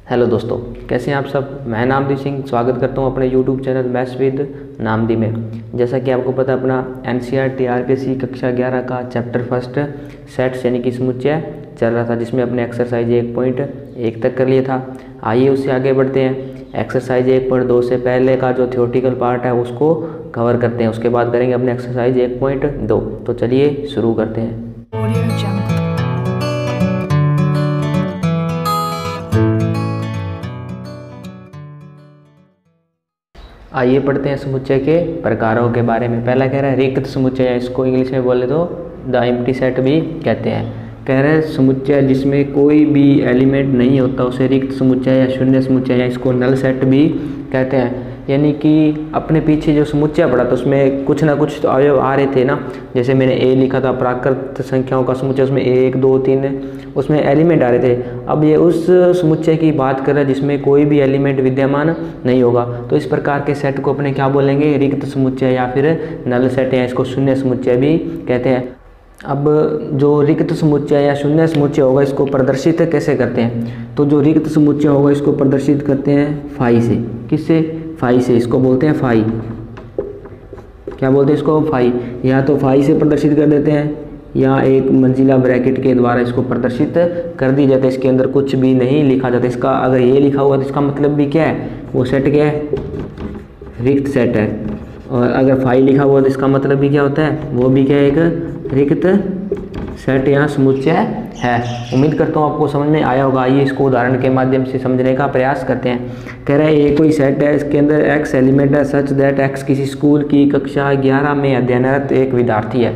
Hello दोस्तों, कैसे हैं आप सब। मैं नामदीप सिंह स्वागत करता हूं अपने यूट्यूब चैनल मैथ्स विद नामदीप में। जैसा कि आपको पता अपना एनसीईआरटी आरपीएससी कक्षा 11 का चैप्टर फर्स्ट सेट्स यानी कि समुच्चय चल रहा था, जिसमें अपने एक्सरसाइज 1.1 तक कर लिया था। आइए उससे आगे बढ़ते हैं। एक्सरसाइज 1.2 से पहले का जो थ्योरेटिकल पार्ट है उसको कवर करते हैं, उसके बाद करेंगे अपने एक्सरसाइज 1.2। तो चलिए शुरू करते हैं। आइए पढ़ते हैं समुच्चय के प्रकारों के बारे में। पहला कह रहा है रिक्त समुच्चय, इसको इंग्लिश में बोले तो द एम्प्टी सेट भी कहते हैं। कह रहे हैं समुच्चय जिसमें कोई भी एलिमेंट नहीं होता उसे रिक्त समुच्चय या शून्य समुच्चय या इसको नल सेट भी कहते हैं। यानी कि अपने पीछे जो समुच्चय पढ़ा था उसमें कुछ ना कुछ तो अवयव आ रहे थे ना, जैसे मैंने ए लिखा था प्राकृत संख्याओं का समुच्चय, उसमें 1 2 3 उसमें एलिमेंट आ रहे थे। अब ये उस समुच्चय की बात कर रहा है जिसमें कोई भी एलिमेंट विद्यमान नहीं होगा, तो इस प्रकार के सेट को अपने क्या बोलेंगे, रिक्त समुच्चय या फिर नल सेट या इसको शून्य समुच्चय भी कहते हैं। अब जो रिक्त समुच्चय या शून्य समुच्चय होगा इसको प्रदर्शित कैसे करते हैं, तो जो रिक्त समुच्चय होगा इसको प्रदर्शित करते हैं फाई से। किससे? फाई से। इसको बोलते हैं फाई। क्या बोलते हैं इसको? फाई। या तो फाई से प्रदर्शित कर देते हैं या एक मंजिला ब्रैकेट के द्वारा इसको प्रदर्शित कर दी जाती है। इसके अंदर कुछ भी नहीं लिखा जाता। इसका अगर ये लिखा हुआ तो इसका मतलब भी क्या है, वो सेट क्या है, रिक्त सेट है। और अगर फाई लिखा हुआ तो इसका मतलब भी क्या होता है, वो भी क्या है, एक रिक्त सेट या समुच्चय है। उम्मीद करता हूँ आपको समझ में आया होगा। आइए इसको उदाहरण के माध्यम से समझने का प्रयास करते हैं। कह रहा है ये कोई सेट है, इसके अंदर एक्स एलिमेंट है सच दैट एक्स किसी स्कूल की कक्षा 11 में अध्ययनरत एक विद्यार्थी है।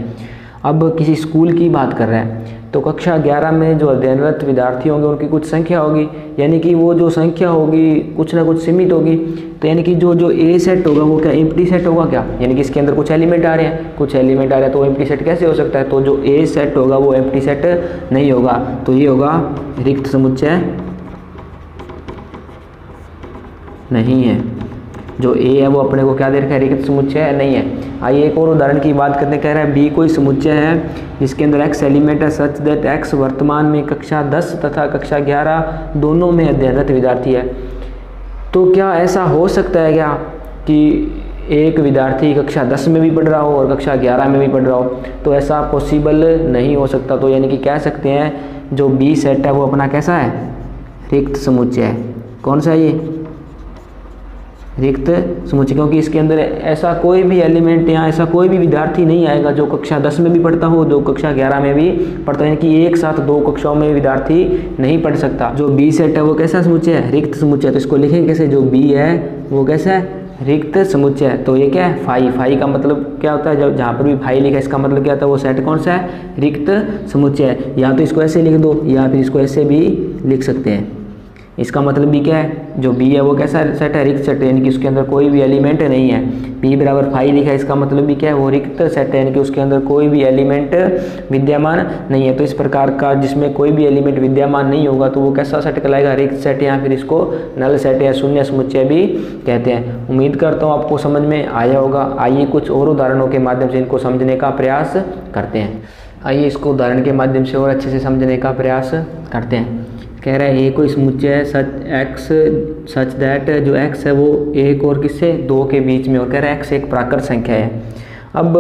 अब किसी स्कूल की बात कर रहे हैं तो कक्षा 11 में जो अध्ययनरत विद्यार्थी होंगे उनकी कुछ संख्या होगी, यानी कि वो जो संख्या होगी कुछ ना कुछ सीमित होगी। तो यानी कि जो ए सेट होगा वो क्या एम्प्टी सेट होगा क्या, यानी कि इसके अंदर कुछ एलिमेंट आ रहे हैं, कुछ एलिमेंट आ रहे हैं तो एम्प्टी सेट कैसे हो सकता है। तो जो ए सेट होगा वो एम्प्टी सेट नहीं होगा, तो ये होगा रिक्त समुच्चय नहीं है। जो ए है वो अपने को क्या दे रखा है, रिक्त समुच्चय नहीं है। आइए एक और उदाहरण की बात करते हैं। कह रहा है बी कोई समुच्चय है जिसके अंदर एक्स एलिमेंट है सच दैट एक्स वर्तमान में कक्षा 10 तथा कक्षा 11 दोनों में अध्ययनरत विद्यार्थी है। तो क्या ऐसा हो सकता है क्या कि एक विद्यार्थी कक्षा 10 में भी पढ़ रहा हो और कक्षा 11 में भी पढ़ रहा हो, तो ऐसा पॉसिबल नहीं हो सकता। तो यानी कि कह सकते हैं जो बी सेट है वो अपना कैसा है, रिक्त समुच्चय है। कौन सा ये, रिक्त समुच्चय, क्योंकि इसके अंदर ऐसा कोई भी एलिमेंट या ऐसा कोई भी विद्यार्थी नहीं आएगा जो कक्षा 10 में भी पढ़ता हो, जो कक्षा 11 में भी पढ़ता है, यानी कि एक साथ दो कक्षाओं में विद्यार्थी नहीं पढ़ सकता। जो बी सेट है वो कैसा समुच्चय है, रिक्त समुच्चय। तो इसको लिखेंगे कैसे, जो बी है वो कैसा है, रिक्त समुच्चय है। तो ये क्या है, फाई। फाई का मतलब क्या होता है, जब जहाँ पर भी फाई लिखा है इसका मतलब क्या होता है, वो सेट कौन सा है, रिक्त समुच्चय है। या तो इसको ऐसे लिख दो या फिर इसको ऐसे भी लिख सकते हैं। इसका मतलब भी क्या है, जो बी है वो कैसा सेट है, रिक्त सेट है, यानी कि उसके अंदर कोई भी एलिमेंट नहीं है। बी बराबर फाई लिखा है, इसका मतलब भी क्या है, वो रिक्त सेट है, यानी कि उसके अंदर कोई भी एलिमेंट विद्यमान नहीं है। तो इस प्रकार का जिसमें कोई भी एलिमेंट विद्यमान नहीं होगा तो वो कैसा सेट कहलाएगा, रिक्त सेट, या फिर इसको नल सेट या शून्य समुच्चय भी कहते हैं। उम्मीद करता हूँ आपको समझ में आया होगा। आइए कुछ और उदाहरणों के माध्यम से इनको समझने का प्रयास करते हैं। आइए इसको उदाहरण के माध्यम से और अच्छे से समझने का प्रयास करते हैं। कह रहा है ए कोई समुच्चय है सच एक्स सच दैट जो एक्स है वो एक और किससे, 2 के बीच में, और कह रहा है एक्स एक प्राकृत संख्या है। अब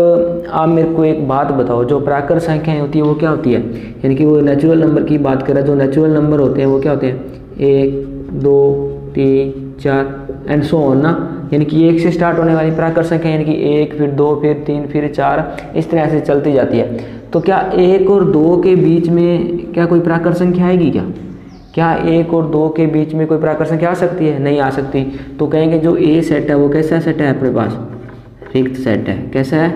आप मेरे को एक बात बताओ, जो प्राकृत संख्याएं होती है वो क्या होती है, यानी कि वो नेचुरल नंबर की बात कर रहा है। जो नेचुरल नंबर होते हैं वो क्या होते हैं, 1 2 3 4 एंड सो ऑन ना, यानी कि 1 से स्टार्ट होने वाली प्राकृत संख्या, यानी कि 1 फिर 2 फिर 3 फिर 4 इस तरह से चलती जाती है। तो क्या 1 और 2 के बीच में क्या कोई प्राकृत संख्या आएगी क्या 1 और 2 के बीच में कोई प्राकृत संख्या आ सकती है, नहीं आ सकती। तो कहेंगे जो ए सेट है वो कैसा सेट है अपने पास, रिक्त सेट है। कैसा है,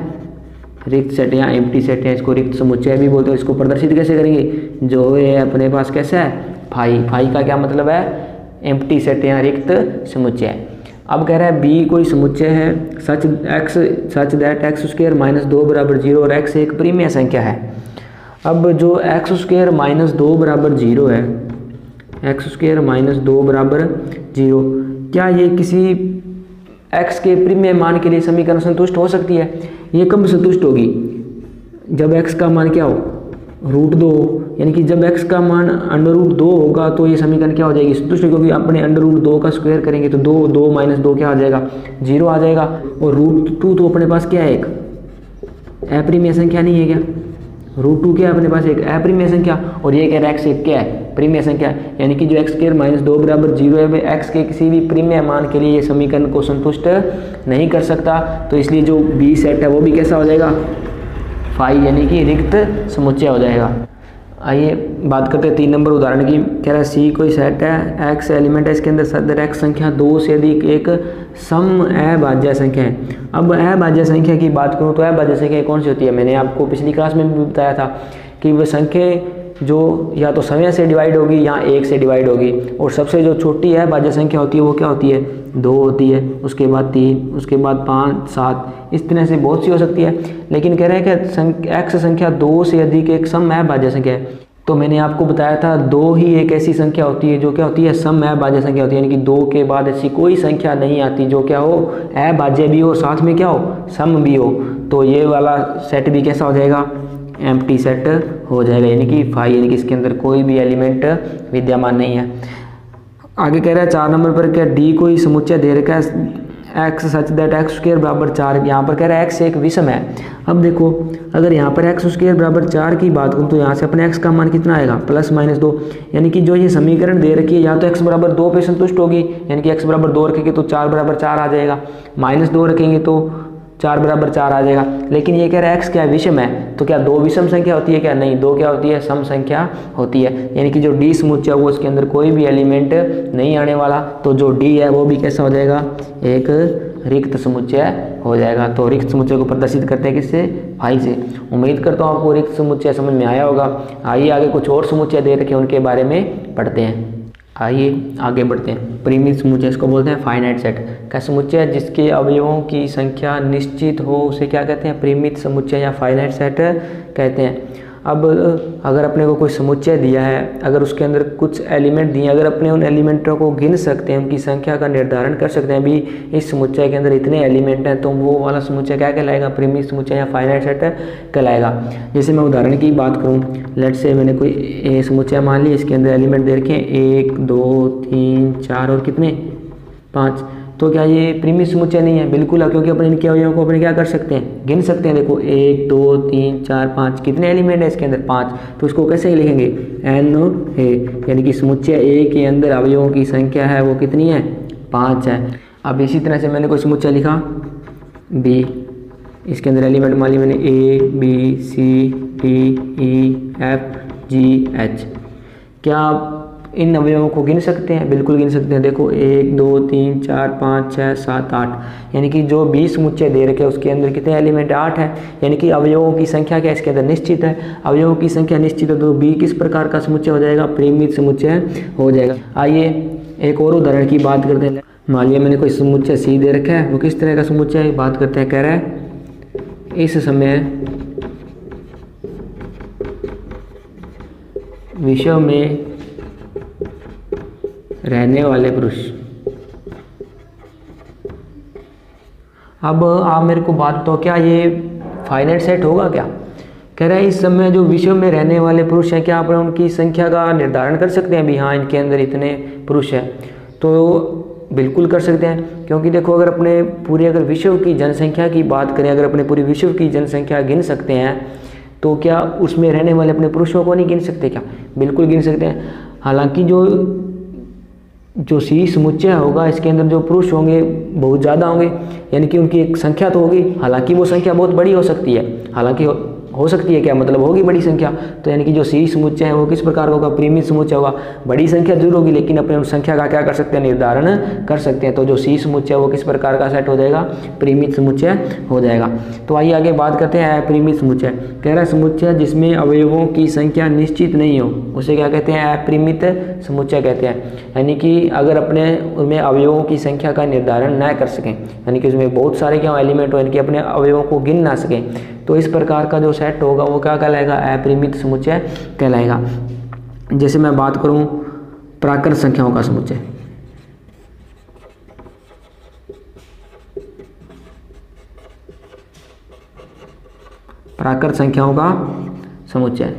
रिक्त सेट या एम्प्टी सेट है, इसको रिक्त समुच्चय भी बोलते हैं। इसको प्रदर्शित कैसे करेंगे, जो ये अपने पास कैसा है, फाई। फाई का क्या मतलब है, एम्प्टी सेट या रिक्त समुच्चय। अब कह रहा है बी कोई समुच्चय है such x such that x square minus 2 बराबर 0 और एक्स एक परिमेय संख्या है। अब जो एक्स स्क्वायर माइनस 2 बराबर 0 है, एक्स स्क्वायर माइनस 2 बराबर 0, क्या ये किसी एक्स के परिमेय मान के लिए समीकरण संतुष्ट हो सकती है। ये कब संतुष्ट होगी, जब एक्स का मान क्या हो, √2, यानी कि जब x का मान √2 होगा तो ये समीकरण क्या हो जाएगी, संतुष्ट, क्योंकि अपने √2 का स्क्वायर करेंगे तो 2 माइनस 2 क्या आ जाएगा, 0 आ जाएगा। और √2 तो अपने पास क्या है, एक अप्रिमेय संख्या नहीं है क्या, √2 क्या है अपने पास, एक अप्रिमेय संख्या, और ये कह रहा है x एक क्या है, प्रिमेय संख्या है, यानी कि जो x² - 2 = 0 है, वह x के किसी भी प्रिमेय मान के लिए ये समीकरण को संतुष्ट नहीं कर सकता। तो इसलिए जो बी सेट है वो भी कैसा हो जाएगा, फाई, यानी कि रिक्त समुच्चय हो जाएगा। आइए बात करते हैं 3 नंबर उदाहरण की। कह रहा है सी कोई सेट है, x एलिमेंट है, इसके अंदर सदर x संख्या 2 से अधिक एक सम अभाज्य संख्या है। अब अभाज्य संख्या की बात करूं तो अभाज्य संख्या कौन सी होती है, मैंने आपको पिछली क्लास में भी बताया था कि वह संख्या जो या तो समय से डिवाइड होगी या 1 से डिवाइड होगी, और सबसे जो छोटी अभाज्य संख्या होती है वो क्या होती है, 2 होती है, उसके बाद 3, उसके बाद 5, 7, इस तरह से बहुत सी हो सकती है। लेकिन कह रहे हैं कि x संख्या 2 से अधिक एक सम अभाज्य संख्या है। तो मैंने आपको बताया था 2 ही एक ऐसी संख्या होती है जो क्या होती है, सम अभाज्य संख्या होती है, यानी कि 2 के बाद ऐसी कोई संख्या नहीं आती जो क्या हो, अभाज्य भी हो, साथ में क्या हो, सम भी हो। तो ये वाला सेट भी कैसा हो जाएगा, एम्प्टी सेट हो जाएगा, यानी कि फाई, यानी कि इसके अंदर कोई भी एलिमेंट विद्यमान नहीं है। आगे कह रहा है 4 नंबर पर, क्या डी कोई समुच्चय दे रखा है x सच दैट x² = 4। यहाँ पर कह रहा है x एक विषम है। अब देखो अगर यहाँ पर x² = 4 की बात करूँ तो यहाँ से अपने x का मान कितना आएगा, +-2, यानी कि जो ये समीकरण दे रखी है या तो x = 2 पे संतुष्ट होगी, यानी कि x = 2 रखेंगे तो 4 = 4 आ जाएगा, -2 रखेंगे तो 4 = 4 आ जाएगा। लेकिन ये कह रहा है x क्या विषम है, तो क्या 2 विषम संख्या होती है क्या, नहीं, 2 क्या होती है, सम संख्या होती है, यानी कि जो डी समुच्चय वो इसके अंदर कोई भी एलिमेंट नहीं आने वाला। तो जो डी है वो भी कैसा हो जाएगा, एक रिक्त समुच्चय हो जाएगा। तो रिक्त समुच्चय को प्रदर्शित करते हैं किससे, फाई से। उम्मीद करता हूँ आपको रिक्त समुच्चय समझ में आया होगा। आइए आगे कुछ और समुच्चय दे रखे उनके बारे में पढ़ते हैं। आइए आगे बढ़ते हैं। परिमित समुच्चय, इसको बोलते हैं फाइनाइट सेट का समुच्चय जिसके अवयवों की संख्या निश्चित हो उसे क्या कहते हैं, परिमित समुच्चय या फाइनाइट सेट कहते हैं। अब अगर अपने को कोई समुच्चय दिया है, अगर उसके अंदर कुछ एलिमेंट दिए, अगर अपने उन एलिमेंटों को गिन सकते हैं, उनकी संख्या का निर्धारण कर सकते हैं, भी इस समुच्चय के अंदर इतने एलिमेंट हैं, तो वो वाला समुच्चय क्या कहलाएगा, परिमित समुच्चय या फाइनाइट सेट कहलाएगा। जैसे मैं उदाहरण की बात करूं, लेट्स से मैंने कोई समुच्चय मान लिया, इसके अंदर एलिमेंट दे रखे हैं 1, 2, 3, 4 और कितने 5। तो क्या ये परिमित समुच्चय नहीं है, बिल्कुल है, क्योंकि अपने इनके अवयवों को अपने क्या कर सकते हैं, गिन सकते हैं। देखो 1, 2, 3, 4, 5 कितने एलिमेंट है इसके अंदर, 5। तो इसको कैसे लिखेंगे, n है, यानी कि समुच्चय A के अंदर अवयवों की संख्या है वो कितनी है, 5 है। अब इसी तरह से मैंने कोई समुच्चय लिखा B, इसके अंदर एलिमेंट मान ली मैंने A, B, C, D, E, F, G, H। क्या आप इन अवयवों को गिन सकते हैं, बिल्कुल गिन सकते हैं। देखो 1, 2, 3, 4, 5, 6, 7, 8, यानी कि जो 20 समुच्चय दे रखे उसके अंदर कितने एलिमेंट, 8 है, यानी कि अवयवों की संख्या क्या इसके अंदर निश्चित है। अवयवों की संख्या निश्चित है तो B किस प्रकार का समुच्चय हो जाएगा, परिमित समुच्चय हो जाएगा। आइए एक और उदाहरण की बात करते हैं। मान लिया मैंने कोई समुच्चय C दे रखा है, वो किस तरह का समुच्चय बात करते हैं। कह रहा है इस समय विश्व में रहने वाले पुरुष। अब आप मेरे को बात बताओ, क्या ये फाइनाइट सेट होगा क्या। कह रहा है इस समय जो विश्व में रहने वाले पुरुष हैं, क्या आप उनकी संख्या का निर्धारण कर सकते हैं भी, हाँ इनके अंदर इतने पुरुष हैं। तो बिल्कुल कर सकते हैं, क्योंकि देखो अगर अपने पूरे अगर विश्व की जनसंख्या की बात करें, अगर अपने पूरी विश्व की जनसंख्या गिन सकते हैं तो क्या उसमें रहने वाले अपने पुरुषों को नहीं गिन सकते क्या, बिल्कुल गिन सकते हैं। हालांकि जो सी समुच्चय होगा इसके अंदर जो पुरुष होंगे बहुत ज़्यादा होंगे, यानी कि उनकी एक संख्या तो होगी, हालांकि वो संख्या बहुत बड़ी हो सकती है, हालांकि हो सकती है क्या मतलब होगी बड़ी संख्या। तो यानी कि जो सी समुच्चय है वो किस प्रकार का होगा, परिमित समुच्चय होगा। बड़ी संख्या जरूर होगी लेकिन अपने उस संख्या का क्या कर सकते हैं, निर्धारण कर सकते हैं। तो जो सी समुच्चय वो किस प्रकार का सेट हो जाएगा, परिमित समुच्चय हो जाएगा। तो आइए आगे बात करते हैं अपरिमित समुच्चय। कह रहा है समुच्चय जिसमें अवयवों की संख्या निश्चित नहीं हो उसे क्या कहते हैं, अपरिमित समुच्चय कहते हैं। यानी कि अगर अपने उनमें अवयवों की संख्या का निर्धारण न कर सकें, यानी कि उसमें बहुत सारे क्या एलिमेंट हो, यानी कि अपने अवयवों को गिन ना सकें, तो इस प्रकार का जो सेट होगा वो क्या कहलाएगा, अपरिमित समुच्चय कहलाएगा। जैसे मैं बात करूं प्राकृत संख्याओं का समुच्चय। प्राकृत संख्याओं का समुच्चय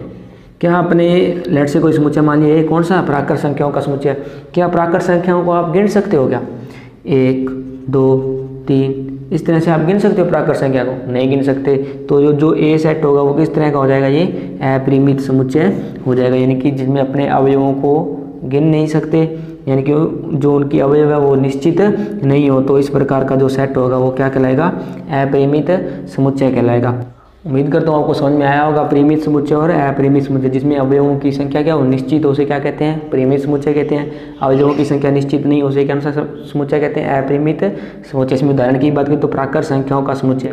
क्या अपने लेट से कोई समुच्चय मान लिया, कौन सा प्राकृत संख्याओं का समुच्चय, क्या प्राकृत संख्याओं को आप गिन सकते हो क्या? 1 2 3 इस तरह से आप गिन सकते हो प्राकृत संख्या को? नहीं गिन सकते। तो जो ए सेट होगा वो किस तरह का हो जाएगा? ये अपरिमित समुच्चय हो जाएगा, यानी कि जिसमें अपने अवयवों को गिन नहीं सकते, यानी कि जो उनकी अवयव है वो निश्चित नहीं हो, तो इस प्रकार का जो सेट होगा वो क्या कहलाएगा? अपरिमित समुच्चय कहलाएगा। उम्मीद करता हूँ आपको समझ में आया होगा। परिमित समुच्चय और अपरिमित समुच्चय, जिसमें अवयवों की संख्या क्या हो? निश्चित, उसे क्या कहते हैं? परिमित समुच्चय कहते हैं। अवयवों की संख्या निश्चित नहीं, उसे क्या समुच्चय कहते हैं? अपरिमित समुच्चय। इसमें उदाहरण की बात करें तो प्राकृत संख्याओं का समुच्चय,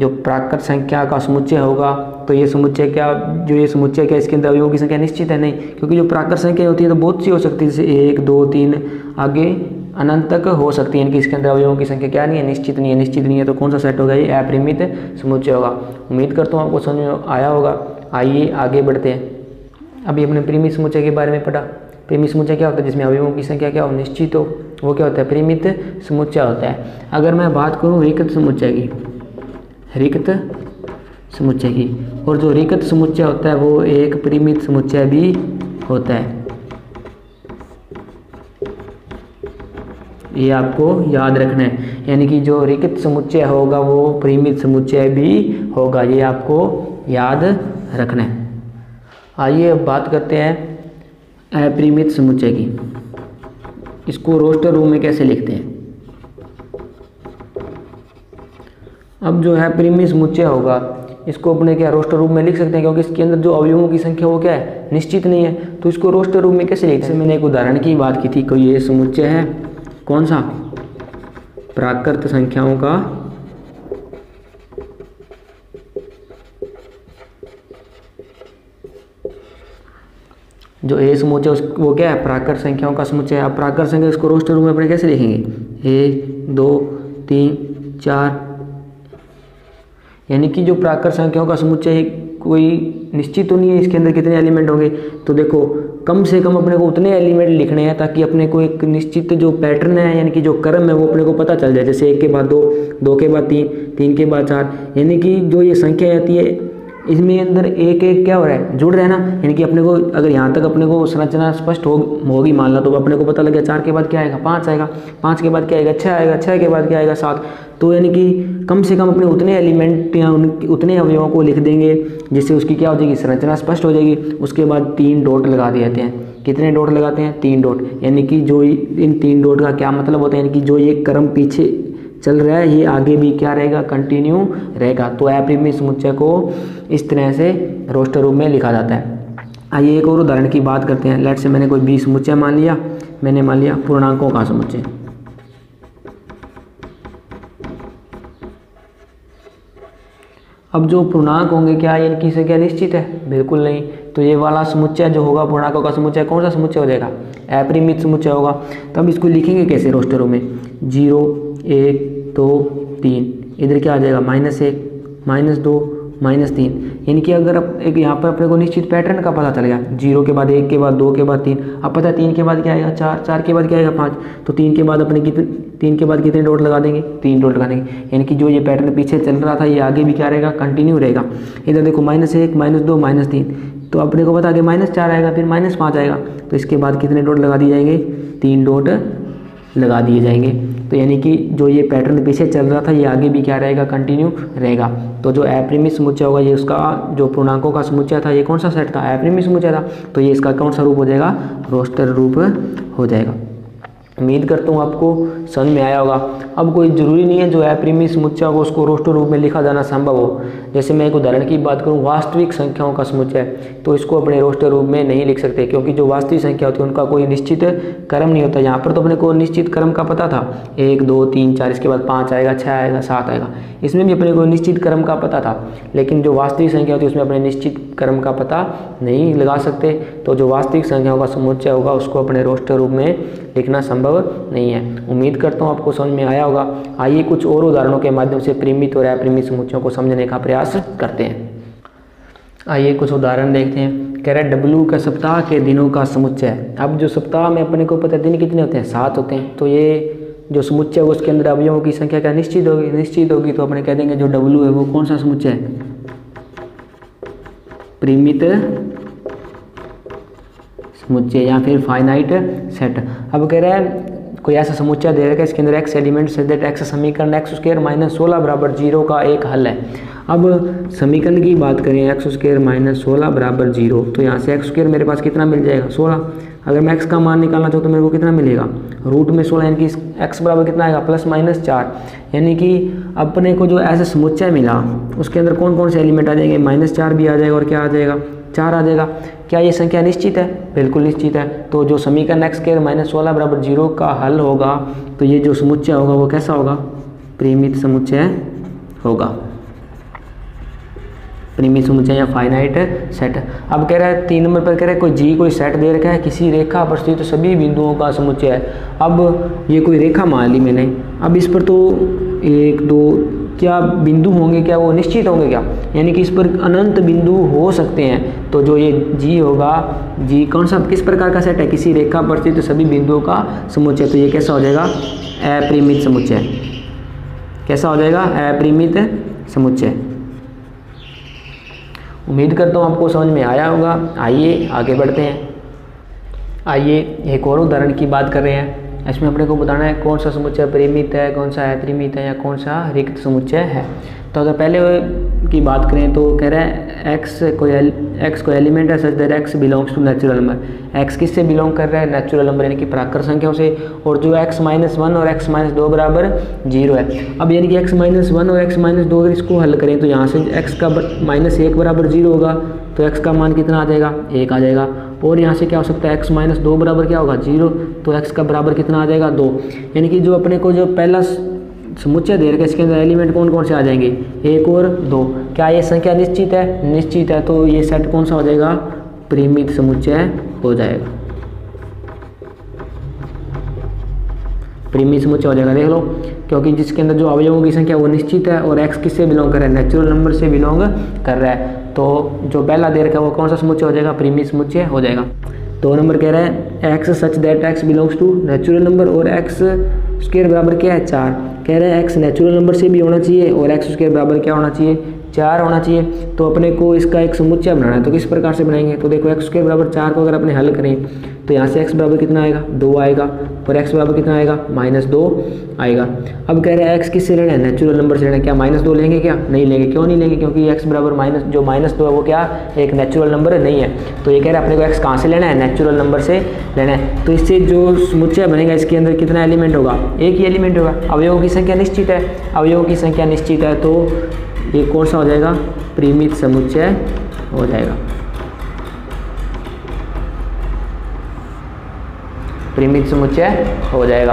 जो प्राकृत संख्या का समुच्चय होगा तो ये समुच्चय क्या, जो ये समुच्चय क्या, इसके अंदर अवयवों की संख्या निश्चित है नहीं, क्योंकि जो प्राकृत संख्या होती है तो बहुत सी हो सकती है, जैसे 1 2 3 आगे अनंत तक हो सकती है, इनकी इसके अंदर अवयवों की संख्या क्या नहीं है? निश्चित नहीं है। निश्चित नहीं है तो कौन सा सेट होगा? ये अपरिमित समुच्चय होगा। उम्मीद करता हूँ आपको समझ में आया होगा। आइए आगे बढ़ते हैं। अभी हमने परिमित समुच्चय के बारे में पढ़ा। परिमित समुच्चय क्या होता है? जिसमें अवयवों की संख्या क्या हो? निश्चित हो, वो क्या होता है? परिमित समुच्चय होता है। अगर मैं बात करूँ रिक्त समुच्चय की, रिक्त समुच्चय की, और जो रिक्त समुच्चय होता है वो एक परिमित समुच्चय भी होता है, ये आपको याद रखना है। यानी कि जो रिक्त समुच्चय होगा वो परिमित समुच्चय भी होगा, ये आपको याद रखना है। आइए अब बात करते हैं अपरिमित समुच्चय की। इसको रोस्टर रूप में कैसे लिखते हैं? अब जो है परिमित समुच्चय होगा इसको अपने क्या रोस्टर रूप में लिख सकते हैं, क्योंकि इसके अंदर जो अवयवों की संख्या वो क्या है? निश्चित नहीं है, तो इसको रोस्टर रूप में कैसे लिखते हैं? मैंने एक उदाहरण की बात की थी, कोई ये समुच्चय है, कौन सा? प्राकृत संख्याओं का जो ए समुच्चय वो क्या है? प्राकृत संख्याओं का समुच्चय। अब प्राकृत संख्या इसको रोस्टर रूप में अपने कैसे लिखेंगे? 1 2 3 4, यानी कि जो प्राकृत संख्याओं का समुच्चय कोई निश्चित तो नहीं है, इसके अंदर कितने एलिमेंट होंगे? तो देखो कम से कम अपने को उतने एलिमेंट लिखने हैं ताकि अपने को एक निश्चित जो पैटर्न है, यानी कि जो क्रम है वो अपने को पता चल जाए। जैसे 1 के बाद 2, 2 के बाद 3, 3 के बाद 4, यानी कि जो ये संख्या आती है इसमें अंदर एक एक क्या हो रहा है? जुड़ रहा है ना। यानी कि अपने को अगर यहाँ तक अपने को संरचना स्पष्ट होगी मान लो, तो अपने को पता लग गया 4 के बाद क्या आएगा? 5 आएगा, 5 के बाद क्या आएगा? 6 आएगा, 6 के बाद क्या आएगा? 7। तो यानी कि कम से कम अपने उतने एलिमेंट या उतने अवयवों को लिख देंगे जिससे उसकी क्या हो जाएगी? संरचना स्पष्ट हो जाएगी। उसके बाद 3 डॉट लगा दिए जाते हैं। कितने डॉट लगाते हैं? 3 डॉट। यानी कि जो इन 3 डॉट का क्या मतलब होता है? यानी कि जो ये क्रम पीछे चल रहा है ये आगे भी क्या रहेगा? कंटिन्यू रहेगा। तो अपरिमित समुच्चय को इस तरह से रोस्टर रूप में लिखा जाता है। आइए एक और उदाहरण की बात करते हैं। लेट से मैंने कोई 20 समुच्चय मान लिया, मैंने मान लिया पूर्णांकों का समुच्चय। अब जो पूर्णांक होंगे क्या इनकी संख्या निश्चित है? बिल्कुल नहीं। तो ये वाला समुच्चय जो होगा पूर्णांकों का समुच्चय, कौन सा समुच्चय हो जाएगा? अपरिमित समुच्चय होगा। तब इसको लिखेंगे कैसे रोस्टर रूप में? 0 1 2 3, इधर क्या आ जाएगा? -1 -2 -3। यानी कि अगर एक यहाँ पर अपने को निश्चित पैटर्न का पता चल गया, 0 के बाद 1 के बाद 2 के बाद 3, अब पता है 3 के बाद क्या आएगा? 4, 4 के बाद क्या आएगा? 5। तो 3 के बाद अपने तीन के बाद कितने डॉट लगा देंगे? 3 डॉट लगा देंगे। यानी कि जो ये पैटर्न पीछे चल रहा था ये आगे भी क्या रहेगा? कंटिन्यू रहेगा। इधर देखो -1 -2 -3, तो अपने को पता है -4 आएगा, फिर -5 आएगा। तो इसके बाद कितने डॉट लगा दिए जाएंगे? 3 डॉट लगा दिए जाएंगे। तो यानी कि जो ये पैटर्न पीछे चल रहा था ये आगे भी क्या रहेगा? कंटिन्यू रहेगा। तो जो अपरिमित समुच्चय होगा ये उसका जो पूर्णांकों का समुच्चय था ये कौन सा सेट था? अपरिमित समुच्चय था। तो ये इसका कौन सा रूप हो जाएगा? रोस्टर रूप हो जाएगा। उम्मीद करता हूँ आपको समझ में आया होगा। अब कोई ज़रूरी नहीं है जो अपरिमित समुच्चय हो उसको रोस्टर रूप में लिखा जाना संभव हो। जैसे मैं एक उदाहरण की बात करूँ, वास्तविक संख्याओं का समुच्चय, तो इसको अपने रोस्टर रूप में नहीं लिख सकते, क्योंकि जो वास्तविक संख्या होती है उनका कोई निश्चित क्रम नहीं होता। यहाँ पर तो अपने को निश्चित क्रम का पता था, 1 2 3 4, इसके बाद 5 आएगा, 6 आएगा, 7 आएगा। इसमें भी अपने को निश्चित क्रम का पता था, लेकिन जो वास्तविक संख्या होती है उसमें अपने निश्चित क्रम का पता नहीं लगा सकते। तो जो वास्तविक संख्याओं का समुच्चय होगा उसको अपने रोस्टर रूप में लिखना संभव नहीं है। उम्मीद करता हूँ आपको समझ में आया होगा। आइए कुछ और उदाहरणों के माध्यम से परिमित और अपरिमित समुच्चयों को समझने का प्रयास करते हैं। आइए कुछ उदाहरण देखते हैं। कह रहा है W का सप्ताह के दिनों का समुच्चय। अब जो सप्ताह में अपने को पता है दिन कितने होते हैं? 7 होते हैं। तो ये जो समुच्चय है उसके अंदर अवयवों की संख्या क्या निश्चित होगी। तो अपने कह देंगे जो W है वो कौन सा समुच्चय है? परिमित समुच्चय या फिर फाइनाइट सेट। अब कह रहा है कोई ऐसा समुच्चय दे रखा है इसके अंदर x element such that x समीकरण एक्स स्क्वायर माइनस 16 बराबर 0 का एक हल है। अब समीकरण की बात करें एक्स स्क्वायर माइनस 16 बराबर 0, तो यहाँ से एक्स स्क्वायर मेरे पास कितना मिल जाएगा 16। अगर मैं एक्स का मान निकालना चाहूँ तो मेरे को कितना मिलेगा रूट में 16, यानी कि एक्स बराबर कितना आएगा प्लस माइनस 4। यानी कि अपने को जो ऐसा समुच्चय मिला उसके अंदर कौन कौन से एलिमेंट आ जाएंगे, -4 भी आ जाएगा और क्या आ जाएगा 4 आ जाएगा। क्या ये संख्या निश्चित है? बिल्कुल निश्चित है। तो जो समीकरण एक्स स्क्वायर माइनस 16 बराबर 0 का हल होगा तो ये जो समुच्चय होगा वो कैसा होगा, परिमित समुच्चय होगा, परिमित समुच्चय या फाइनाइट सेट। अब कह रहा है 3 नंबर पर कह रहा है कोई जी कोई सेट दे रखा है किसी रेखा पर स्थित सभी बिंदुओं का समुच्चय है। अब ये कोई रेखा मान ली मैंने, अब इस पर तो 1 2 क्या बिंदु होंगे, क्या वो निश्चित होंगे क्या, यानी कि इस पर अनंत बिंदु हो सकते हैं। तो जो ये जी होगा, जी कौन सा किस प्रकार का सेट है, किसी रेखा पर स्थित सभी बिंदुओं का समुच्चय। तो ये कैसा हो जाएगा अपरिमित समुच्चय। कैसा हो जाएगा अपरिमित समुच्चय। उम्मीद करता हूँ आपको समझ में आया होगा। आइए आगे बढ़ते हैं। आइए एक और उदाहरण की बात कर रहे हैं। इसमें अपने को बताना है कौन सा समुच्चय परिमित है, कौन सा अपरिमित है या कौन सा रिक्त समुच्चय है। तो अगर पहले की बात करें तो कह रहा है एक्स को एलिमेंट है such that x belongs to natural number. X किससे बिलोंग कर रहा है, नेचुरल नंबर यानी कि प्राकृत संख्याओं से, और जो x-1 और x-2 बराबर 0 है। अब यानी कि x-1 और x-2 अगर इसको हल करें तो यहाँ से x का -1 बराबर 0 होगा तो x का मान कितना आ जाएगा 1 आ जाएगा। और यहाँ से क्या हो सकता है x-2 बराबर क्या होगा 0, तो x का बराबर कितना आ जाएगा 2। यानी कि जो अपने को जो पहला समुच्चय दे रखा है इसके अंदर एलिमेंट कौन कौन से आ जाएंगे 1 और 2। क्या ये संख्या निश्चित है, निश्चित है। तो ये सेट कौन सा हो जाएगा, परिमित समुच्चय हो जाएगा, परिमित समुच्चय हो जाएगा। देख लो, क्योंकि जिसके अंदर जो अवयवों की संख्या वो निश्चित है और x किससे बिलोंग कर रहा है, नेचुरल नंबर से बिलोंग कर रहा है। तो जो पहला दे रखा है वो कौन सा समुच्चय हो जाएगा, परिमित समुच्चय हो जाएगा। 2 नंबर कह रहा है x such that x belongs to natural number और x स्क्वायर बराबर क्या है 4। कह रहे हैं x नेचुरल नंबर से भी होना चाहिए और x स्क्वायर बराबर क्या होना चाहिए 4 होना चाहिए। तो अपने को इसका एक समुच्चय बनाना है, तो किस प्रकार से बनाएंगे, तो देखो x स्क्वायर बराबर 4 को अगर अपने हल करें तो यहाँ से x बराबर कितना आएगा 2 आएगा और x बराबर कितना आएगा -2 आएगा। अब कह रहे हैं x किससे लेना है, नेचुरल नंबर से लेना है। क्या -2 लेंगे, क्या नहीं लेंगे, क्यों नहीं लेंगे, क्योंकि x बराबर जो -2 है वो क्या एक नेचुरल नंबर नहीं है। तो ये कह रहे हैं अपने को x कहाँ से लेना है, नेचुरल नंबर से लेना है। तो इससे जो समुच्चय बनेगा इसके अंदर कितना एलिमेंट होगा, एक ही एलिमेंट होगा। अवयवों की संख्या निश्चित है, अवयवों की संख्या निश्चित है तो ये कौन सा हो जाएगा, परिमित समुच्चय हो जाएगा, परिमित समुच्चय हो जाएगा।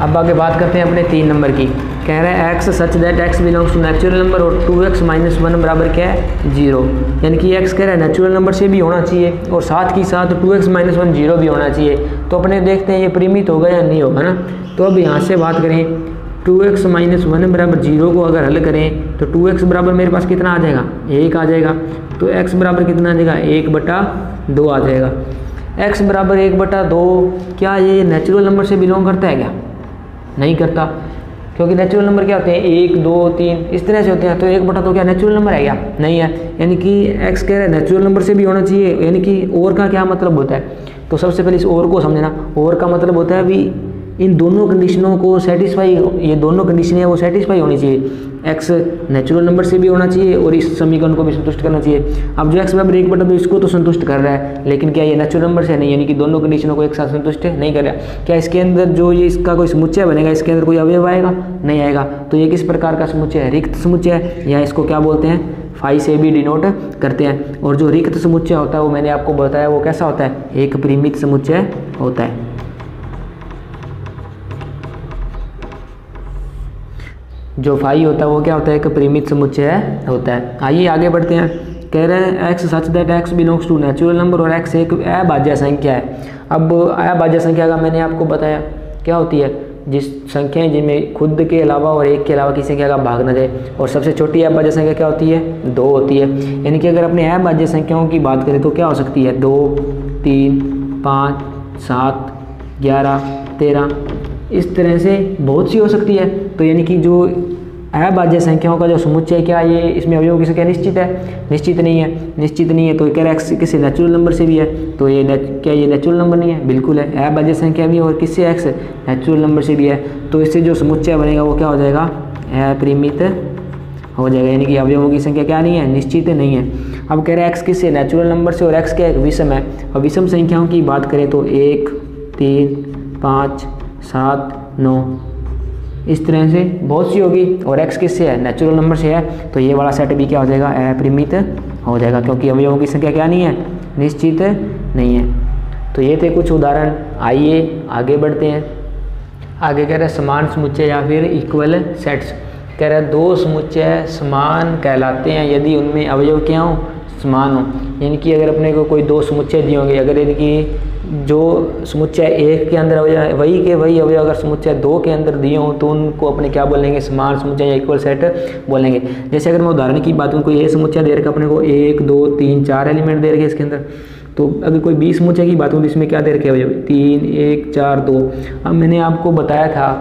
अब आगे बात करते हैं अपने 3 नंबर की। कह रहे हैं x such that x belongs to natural number और 2x - 1 बराबर क्या है 0। यानी कि x कह रहा है नेचुरल नंबर से भी होना चाहिए और साथ ही साथ 2x - 1 0 भी होना चाहिए। तो अपने देखते हैं ये परिमित होगा या नहीं होगा ना। तो अब यहाँ से बात करें 2x - 1 बराबर 0 को अगर हल करें तो 2x बराबर मेरे पास कितना आ जाएगा 1 आ जाएगा। तो x बराबर कितना आ जाएगा 1/2 आ जाएगा। x बराबर 1/2 क्या ये नेचुरल नंबर से बिलोंग करता है, क्या नहीं करता, क्योंकि नेचुरल नंबर क्या होते हैं 1 2 3 इस तरह से होते हैं। तो 1/2 क्या नेचुरल नंबर है क्या, नहीं है। यानी कि x कह रहा है नेचुरल नंबर से भी होना चाहिए, यानी कि और का क्या मतलब होता है। तो सबसे पहले इस और को समझना। और का मतलब होता है भी इन दोनों कंडीशनों को सेटिस्फाई, ये दोनों कंडीशन है वो सेटिस्फाई होनी चाहिए। x नेचुरल नंबर से भी होना चाहिए और इस समीकरण को भी संतुष्ट करना चाहिए। अब जो x बराबर 1/2 इसको तो संतुष्ट कर रहा है, लेकिन क्या ये नेचुरल नंबर से नहीं, यानी कि दोनों कंडीशनों को एक साथ संतुष्ट नहीं कर रहा। क्या इसके अंदर जो ये इसका कोई समुच्चय बनेगा, इसके अंदर कोई अवयव आएगा, नहीं आएगा। तो ये किस प्रकार का समुच्चय है, रिक्त समुच्चय है, या इसको क्या बोलते हैं फाई से भी डिनोट करते हैं। और जो रिक्त समुच्चय होता है वो मैंने आपको बताया वो कैसा होता है, एक परिमित समुच्चय होता है। जो फाई होता है वो क्या होता है, एक परिमित समुच्चय होता है। आइए आगे बढ़ते हैं। कह रहे हैं x such that x belongs to natural number और x एक अभाज्य संख्या है। अब अभाज्य संख्या का मैंने आपको बताया क्या होती है, जिस संख्याएं जिनमें खुद के अलावा और एक के अलावा किसी संख्या का भाग न जाए। और सबसे छोटी अभाज्य संख्या क्या होती है 2 होती है। यानी कि अगर अपने अभाज्य संख्याओं की बात करें तो क्या हो सकती है 2 3 5 7 11 13 इस तरह से बहुत सी हो सकती है। तो यानी कि जो अभाज्य संख्याओं का जो समुच्चय क्या ये इसमें अवयवों की संख्या निश्चित है? निश्चित नहीं है, निश्चित नहीं है। तो कह रहा है एक्स किसी नेचुरल नंबर से भी है, तो ये क्या ये नेचुरल नंबर नहीं है? बिल्कुल है। अभाज्य संख्या भी और किससे? एक्स नेचुरल नंबर से भी है। तो इससे जो समुच्चय बनेगा वो क्या हो जाएगा? अपरिमित हो जाएगा, यानी कि अवयवों की संख्या क्या नहीं है? निश्चित नहीं है। अब कह रहे हैं एक्स किससे? नेचुरल नंबर से, और एक्स क्या एक विषम है। और विषम संख्याओं की बात करें तो 1, 3, 5, 7, 9 इस तरह से बहुत सी होगी, और एक्स किससे है? नेचुरल नंबर से है। तो ये वाला सेट भी क्या हो जाएगा? अपरिमित हो जाएगा, क्योंकि अवयवों की संख्या क्या नहीं है? निश्चित नहीं है। तो ये थे कुछ उदाहरण। आइए आगे बढ़ते हैं। आगे कह रहे हैं समान समुच्चय या फिर इक्वल सेट्स। कह रहे हैं दो समुच्चय समान कहलाते हैं यदि उनमें अवयव क्या हो? समान हो। यानी कि अगर अपने को कोई दो समुच्चय दिए होंगे, अगर इनकी जो समुच्चय एक के अंदर अवयव वही के वही अवयव अगर समुच्चय दो के अंदर दिए हों तो उनको अपने क्या बोलेंगे? समान समुच्चय या इक्वल सेट बोलेंगे। जैसे अगर मैं उदाहरण की बात करूँ, कोई ये समुच्चय दे रखा अपने को 1, 2, 3, 4 एलिमेंट दे रखे इसके अंदर, तो अगर कोई 20 समुच्चय की बात करूँ तो इसमें क्या दे रखे अवयव? 3, 1, 4, 2। अब मैंने आपको बताया था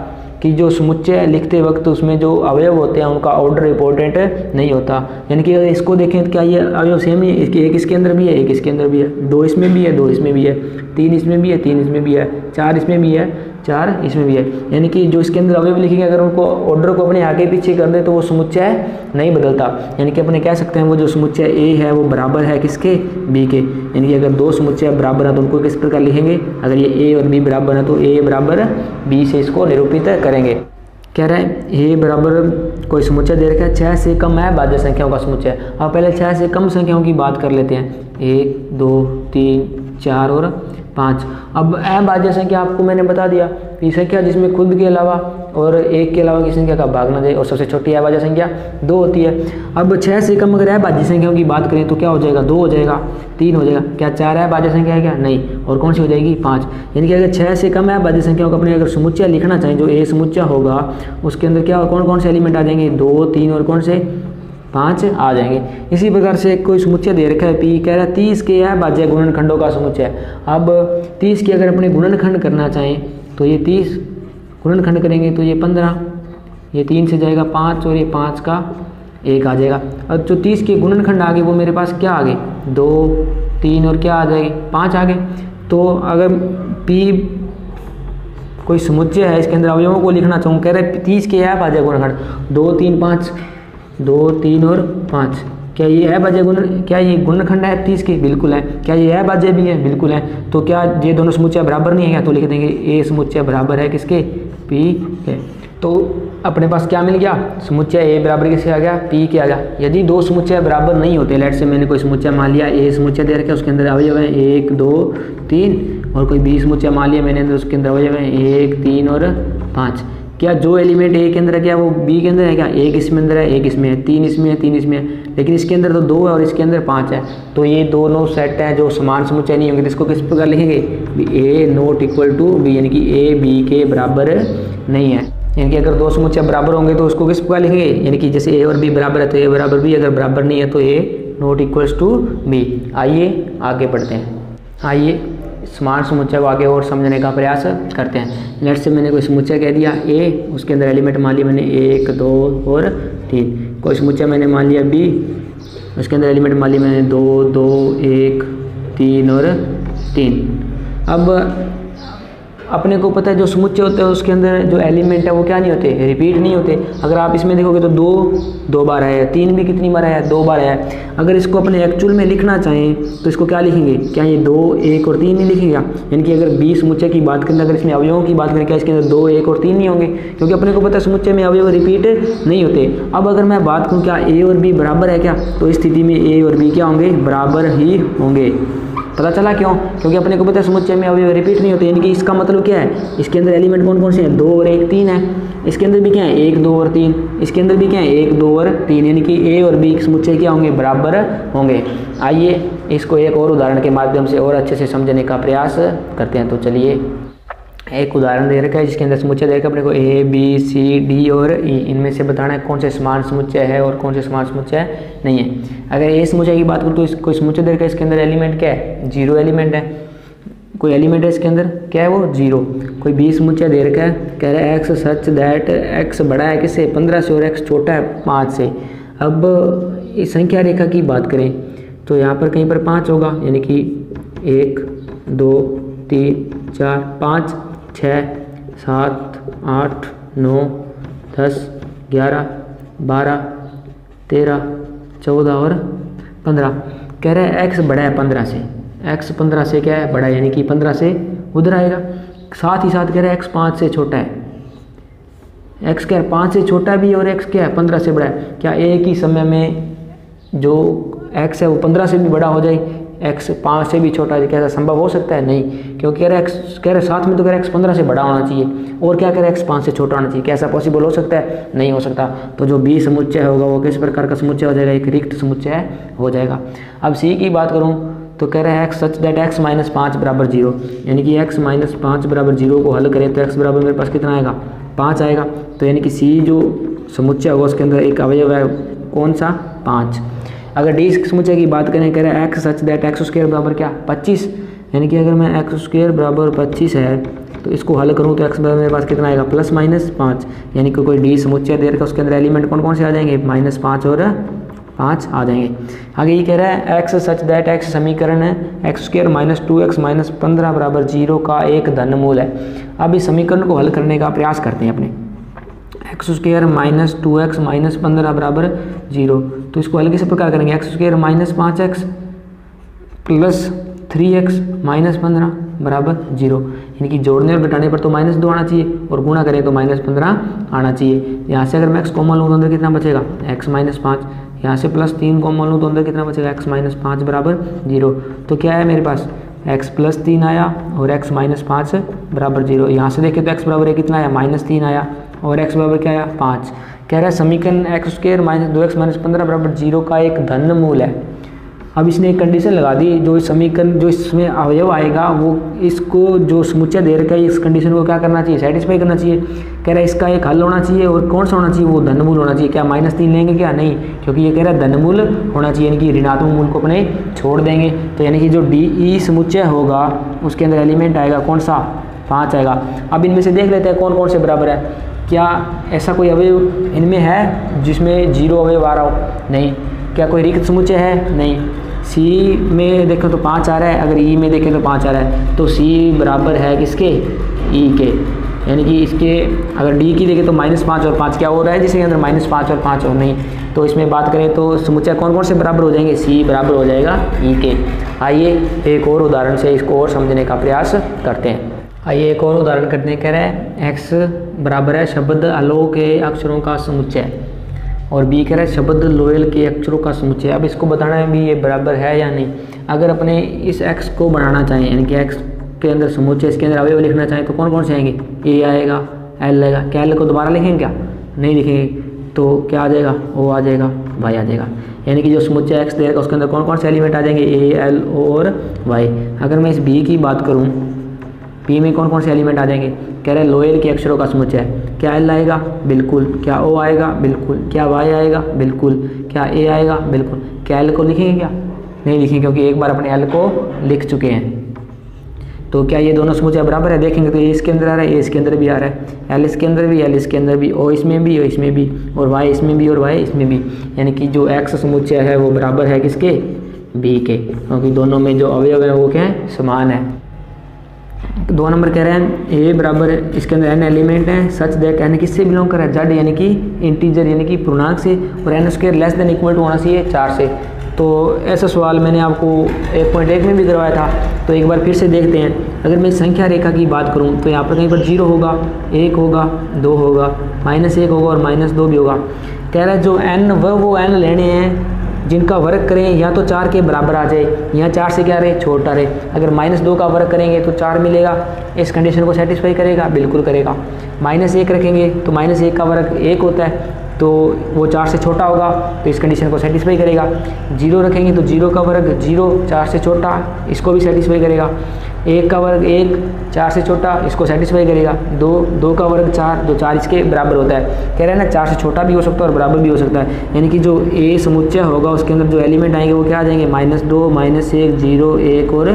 कि जो समुच्चय लिखते वक्त उसमें जो अवयव होते हैं उनका ऑर्डर इंपॉर्टेंट नहीं होता। यानी कि अगर इसको देखें तो क्या ये अवयव सेम ही है? इसके एक इसके अंदर भी है, एक इसके अंदर भी है, 2 इसमें भी है, 2 इसमें भी है, 3 इसमें भी है, 3 इसमें भी है, 4 इसमें भी है, 4 इसमें भी है। यानी कि जो इसके अंदर अवयव लिखेंगे अगर उनको ऑर्डर को अपने आगे पीछे कर दे तो वो समुच्चय नहीं बदलता। यानी कि अपने कह सकते हैं वो जो समुच्चय ए है वो बराबर है किसके? बी के। यानी कि अगर दो समुच्चय बराबर है तो उनको किस प्रकार लिखेंगे? अगर ये ए और बी बराबर है तो ए बराबर बी से इसको निरूपित करेंगे। कह रहा है ए बराबर कोई समुच्चय दे रखा है 6 से कम अभाज्य संख्याओं का समुच्चय। अब पहले 6 से कम संख्याओं की बात कर लेते हैं। 1, 2, 3, 4 और 5। अब अभाज्य संख्या आपको मैंने बता दिया कि संख्या जिसमें खुद के अलावा और एक के अलावा की संख्या का भाग न जाए, और सबसे छोटी अभाज्य संख्या 2 होती है। अब 6 से कम अगर अभाज्य संख्याओं की बात करें तो क्या हो जाएगा? 2 हो जाएगा, 3 हो जाएगा। क्या 4 अभाज्य संख्या है क्या? नहीं। और कौन सी हो जाएगी? 5। यानी कि अगर 6 से कम अभाज्य संख्याओं का अपने अगर समुच्चय लिखना चाहें, जो ए समुच्चय होगा उसके अंदर क्या कौन कौन से एलिमेंट आ जाएंगे? 2, 3 और कौन से? 5 आ जाएंगे। इसी प्रकार से कोई समुच्चय दे रखा है पी, कह रहा है 30 के अभाज्य गुणनखंडों का समुच्चय। अब 30 के अगर अपने गुणनखंड करना चाहें तो ये 30 गुणनखंड करेंगे तो ये 15, ये 3 से जाएगा 5 और ये 5 का 1 आ जाएगा। और जो 30 के गुणनखंड आ गए वो मेरे पास क्या आ गए? 2, 3 और क्या आ जाएगी? 5 आ गए। तो अगर पी कोई समुच्चय है इसके अंदर अवयवों को लिखना चाहूँ, कह रहे हैं 30 के अभाज्य गुणनखंड 2, 3, 5, 2, 3 और 5। क्या ये अभाज्य गुण, क्या ये गुणनखंड है 30 के? बिल्कुल है। क्या ये अभाज्य भी है? बिल्कुल है। तो क्या ये दोनों समुच्चय बराबर नहीं है क्या? तो लिख देंगे ए समुच्चय बराबर है किसके? पी के। तो अपने पास क्या मिल गया? समुच्चय ए बराबर किसके आ गया? पी के आ गया। यदि दो समुच्चय बराबर नहीं होते, लेट से मैंने कोई समुच्चय मान लिया ए समुच्चय दे रखा है उसके अंदर अवयव है 1, 2, 3, और कोई बी समुच्चय मान लिया मैंने उसके अंदर अवयव है 1, 3 और 5। क्या जो एलिमेंट ए के अंदर है क्या वो बी के अंदर है क्या? एक इसमें अंदर है, एक इसमें है, 3 इसमें है, 3 इसमें है, लेकिन इसके अंदर तो 2 है और इसके अंदर 5 है। तो ये दोनों सेट हैं जो समान समुच्चय नहीं होंगे। तो इसको किस प्रकार लिखेंगे? ए नॉट इक्वल टू बी, यानी कि ए बी के बराबर नहीं है। यानी कि अगर दो समुच्चय बराबर होंगे तो उसको किस प्रकार लिखेंगे? यानी कि जैसे ए और बी बराबर है तो ए बराबर बी, अगर बराबर नहीं है तो ए नॉट इक्वल्स टू बी। आइए आगे बढ़ते हैं। आइए समान समुच्चय को आगे और समझने का प्रयास करते हैं। लेट से मैंने कोई समुच्चय कह दिया ए, उसके अंदर एलिमेंट मान लिया मैंने 1, 2 और 3। कोई समुच्चय मैंने मान लिया बी, उसके अंदर एलिमेंट मान लिया मैंने 2, 2, 1, 3 और 3। अब अपने को पता है जो समुच्चय होता है उसके अंदर जो एलिमेंट है वो क्या नहीं होते? रिपीट नहीं होते। अगर आप इसमें देखोगे तो 2 बार आया, 3 भी कितनी बार आया? 2 बार आया। अगर इसको अपने एक्चुअल में लिखना चाहें तो इसको क्या लिखेंगे? क्या ये 2, 1 और 3 नहीं लिखेगा? यानी कि अगर 20 समुच्चय की बात करें, अगर इसमें अवयवों की बात करें, क्या इसके अंदर 2, 1 और 3 नहीं होंगे? क्योंकि अपने को पता है समुच्चय में अवयव रिपीट नहीं होते। अब अगर मैं बात करूँ क्या ए और बी बराबर है क्या, तो इस स्थिति में ए और बी क्या होंगे? बराबर ही होंगे। पता चला क्यों? क्योंकि अपने को पता है समुच्चय में अवयव रिपीट नहीं होते। यानी कि इसका मतलब क्या है? इसके अंदर एलिमेंट कौन कौन से हैं? 2 और 1, 3 है। इसके अंदर भी क्या है? 1, 2 और 3। इसके अंदर भी क्या है? 1, 2 और 3। यानी कि ए और बी समुच्चय क्या होंगे? बराबर होंगे। आइए इसको एक और उदाहरण के माध्यम से और अच्छे से समझने का प्रयास करते हैं। तो चलिए एक उदाहरण दे रखा है जिसके अंदर समुच्चय दे रखा है अपने को ए, बी, सी, डी और ई। इनमें से बताना है कौन से समान समुच्चय है और कौन से समान समुच्चय नहीं है। अगर ए समुच्चय की बात करूँ तो कोई समुच्चय दे रखा है, इसके अंदर एलिमेंट क्या है? 0 एलिमेंट है। कोई एलिमेंट है इसके अंदर, क्या है वो 0। कोई बी समुच्चय दे रखा है, कह रहा है एक्स सच दैट एक्स बड़ा है किससे 15 से और एक्स छोटा है 5 से। अब इस संख्या रेखा की बात करें तो यहाँ पर कहीं पर 5 होगा, यानी कि 1 2 3 4 5 6 7 8 9 10 11 12 13 14 और 15। कह रहा है एक्स बड़ा है 15 से, एक्स 15 से क्या है बड़ा है, यानी कि 15 से उधर आएगा। साथ ही साथ कह रहा है एक्स 5 से छोटा है, एक्स क्या है 5 से छोटा भी और एक्स क्या है 15 से बड़ा है। क्या एक ही समय में जो एक्स है वो 15 से भी बड़ा हो जाए, एक्स 5 से भी छोटा है, क्या ऐसा संभव हो सकता है? नहीं, क्योंकि कह रहा है एक्स कह रहे साथ में तो कह रहा है एक्स 15 से बड़ा होना चाहिए और क्या कह रहा है एक्स 5 से छोटा होना चाहिए। क्या ऐसा पॉसिबल हो सकता है? नहीं हो सकता। तो जो बी समुच्चय होगा वो किस प्रकार का समुच्चय हो जाएगा? एक रिक्त समुच्चय हो जाएगा। अब सी की बात करूँ तो कह रहा है x such that x minus 5 बराबर 0, यानी कि एक्स माइनस 5 बराबर 0 को हल करें तो एक्स बराबर मेरे पास कितना आएगा 5 आएगा। तो यानी कि सी जो समुच्चय होगा उसके अंदर एक अवयव है कौन सा 5। अगर डी समुच्चय की बात करें कह रहा है x such that x square बराबर क्या 25, यानी कि अगर मैं एक्स स्क्वायर बराबर 25 है तो इसको हल करूँ तो एक्स बराबर मेरे पास कितना आएगा प्लस माइनस 5, यानी कि कोई डी समुच्चय दे रखा उसके अंदर एलिमेंट कौन कौन से आ जाएंगे -5 और 5 आ जाएंगे। आगे ये कह रहा है एक्स सच दैट एक्स समीकरण है x square minus 2x minus 15 बराबर 0 का एक धनमूल है। अब इस समीकरण को हल करने का प्रयास करते हैं अपने। X square minus 2x minus 15 बराबर 0, तो इसको हल किस प्रकार करेंगे? X square minus 5x plus 3x minus 15 बराबर 0, यानी कि जोड़ने और घटाने पर तो -2 आना चाहिए और गुणा करें तो -15 आना चाहिए। यहाँ से अगर मैं x कॉमन लूँ तो अंदर कितना बचेगा x माइनस 5, यहाँ से प्लस 3 कॉमन लूँ तो अंदर कितना बचेगा x माइनस 5 बराबर 0। तो क्या है मेरे पास x प्लस 3 आया और x माइनस 5 बराबर 0। यहाँ से देखें तो x बराबर कितना आया -3 आया और x बराबर क्या आया 5। कह रहा है समीकरण x square minus 2x minus 15 बराबर 0 का एक धनमूल है। अब इसने एक कंडीशन लगा दी, जो समीकरण जो इसमें अवयव आएगा वो इसको जो समुच्चय दे रखा है इस कंडीशन को क्या करना चाहिए? सेटिस्फाई करना चाहिए। कह रहा है इसका एक हल होना चाहिए और कौन सा होना चाहिए? वो धनमूल होना चाहिए। क्या -3 लेंगे क्या? नहीं, क्योंकि ये कह रहा है धनमूल होना चाहिए, यानी कि ऋणात्मक मूल को अपने छोड़ देंगे। तो यानी कि जो डी ई समुच्चय होगा उसके अंदर एलिमेंट आएगा कौन सा 5 आएगा। अब इनमें से देख लेते हैं कौन कौन से बराबर है। क्या ऐसा कोई अवयव इनमें है जिसमें 0 अवयव आ रहा हो? नहीं। क्या कोई रिक्त समुच्चय है? नहीं। सी में देखें तो 5 आ रहा है, अगर ई में देखें तो 5 आ रहा है, तो सी बराबर है किसके? ई के, यानी कि इसके अगर डी की देखें तो -5 और 5 क्या हो रहा है जिसके अंदर -5 और 5 और नहीं। तो इसमें बात करें तो समुच्चय कौन कौन से बराबर हो जाएंगे? सी बराबर हो जाएगा ई के। आइए एक और उदाहरण से इसको और समझने का प्रयास करते हैं। आइए एक और उदाहरण करते हैं। कह रहे हैं x बराबर है शब्द अलो के अक्षरों का समुच्चय और b कह रहा है शब्द लोयल के अक्षरों का समुच्चय। अब इसको बताना है भी ये बराबर है या नहीं। अगर अपने इस x को बनाना चाहें, यानी कि x के अंदर समुच्चय इसके अंदर अवयव लिखना चाहें तो कौन कौन से आएंगे? a आएगा, l आएगा। क्या l को दोबारा लिखेंगे? क्या नहीं लिखेंगे। तो क्या आ जाएगा? o आ जाएगा, y आ जाएगा। यानी कि जो समुच्चय x देगा उसके अंदर कौन कौन से एलिमेंट आ जाएंगे? a, l, o और y। अगर मैं इस b की बात करूँ, पी में कौन कौन से एलिमेंट आ जाएंगे? कह रहे हैं लोयल के अक्षरों का समुच्चय है। क्या एल आएगा? बिल्कुल। क्या ओ आएगा? बिल्कुल। क्या वाई आएगा? बिल्कुल। क्या ए आएगा? बिल्कुल। क्या एल को लिखेंगे? क्या नहीं लिखेंगे, क्योंकि एक बार अपने एल को लिख चुके हैं। तो क्या ये दोनों समुच्चय बराबर है? देखेंगे तो ए इसके अंदर आ रहा है, ए इसके अंदर भी आ रहा है, एल इसके अंदर भी, एल इसके अंदर भी, ओ इसमें भी, ओ इसमें भी, और वाई इसमें भी और वाई इसमें भी। यानी कि जो एक्स समुच्चय है वो बराबर है किसके? बी के, क्योंकि दोनों में जो अवयव है वो क्या है? समान है। 2 नंबर कह रहे हैं ए बराबर इसके अंदर n एलिमेंट हैं सच दैट n किससे बिलोंग कर रहा है? जेड, यानी कि इंटीजर यानी कि पूर्णांक से, और n square less than equal to होना चाहिए 4 से। तो ऐसा सवाल मैंने आपको 1.1 में भी करवाया था, तो एक बार फिर से देखते हैं। अगर मैं संख्या रेखा की बात करूं तो यहाँ पर कहीं पर 0 होगा, 1 होगा, 2 होगा, -1 होगा और -2 भी होगा। कह रहा है जो n वो n लेने हैं जिनका वर्ग करें या तो 4 के बराबर आ जाए या 4 से क्या रहे? छोटा रहे। अगर -2 का वर्ग करेंगे तो 4 मिलेगा, इस कंडीशन को सेटिस्फाई करेगा? बिल्कुल करेगा। -1 रखेंगे तो -1 का वर्ग 1 होता है, तो वो 4 से छोटा होगा, तो इस कंडीशन को सेटिस्फाई करेगा। 0 रखेंगे तो 0 का वर्ग 0, 4 से छोटा, इसको भी सेटिस्फाई करेगा। 1 का वर्ग 1, 4 से छोटा, इसको सेटिस्फाई करेगा। 2 का वर्ग 4, जो 4 इसके बराबर होता है। कह रहे हैं ना 4 से छोटा भी हो सकता है और बराबर भी हो सकता है, यानी कि जो ए समुच्चय होगा उसके अंदर जो एलिमेंट आएंगे वो क्या आ जाएंगे? -2, -1, 0, 1 और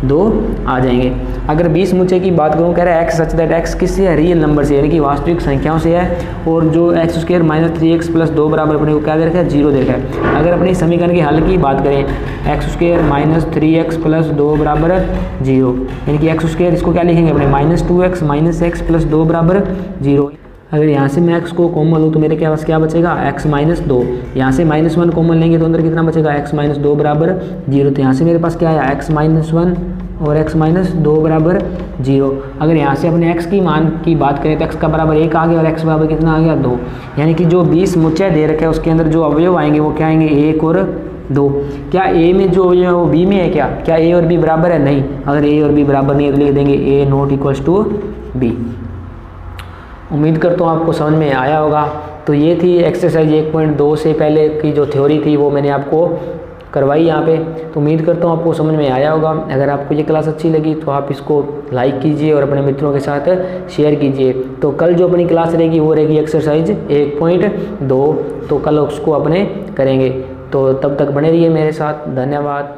2 आ जाएंगे। अगर बी समुच्चय की बात करूँ, कह रहा है एक्स सच दैट एक्स किससे है, रियल नंबर से, यानी कि वास्तविक संख्याओं से है, और जो x square minus 3x plus 2 बराबर अपने को क्या दे रखा है, 0 दे रखा है। अगर अपनी समीकरण के हल की बात करें, x square minus 3x plus 2 बराबर 0, यानी कि एक्स स्क्वायर इसको क्या लिखेंगे अपने minus 2x minus x plus 2 बराबर 0। अगर यहाँ से मैं x को कॉमन लूँ तो मेरे क्या पास क्या बचेगा, x माइनस 2, यहाँ से -1 कॉमन लेंगे तो अंदर कितना बचेगा, x माइनस 2 बराबर 0। तो यहाँ से मेरे पास क्या आया, x माइनस 1 और x माइनस 2 बराबर 0। अगर यहाँ से अपने x की मान की बात करें तो x का बराबर 1 आ गया और x बराबर कितना आ गया, 2। यानी कि जो 20 समुच्चय दे रखे है उसके अंदर जो अवयव आएंगे वो क्या आएंगे, 1 और 2। क्या a में जो अवयव है वो b में है क्या a और b बराबर है, नहीं। अगर a और b बराबर नहीं है तो लिख देंगे a not equals to b। उम्मीद करता हूँ आपको समझ में आया होगा। तो ये थी एक्सरसाइज 1.2 से पहले की जो थ्योरी थी वो मैंने आपको करवाई यहाँ पे। तो उम्मीद करता हूँ आपको समझ में आया होगा। अगर आपको ये क्लास अच्छी लगी तो आप इसको लाइक कीजिए और अपने मित्रों के साथ शेयर कीजिए। तो कल जो अपनी क्लास रहेगी वो रहेगी एक्सरसाइज 1.2, तो कल उसको अपने करेंगे। तो तब तक बने रहिए मेरे साथ। धन्यवाद।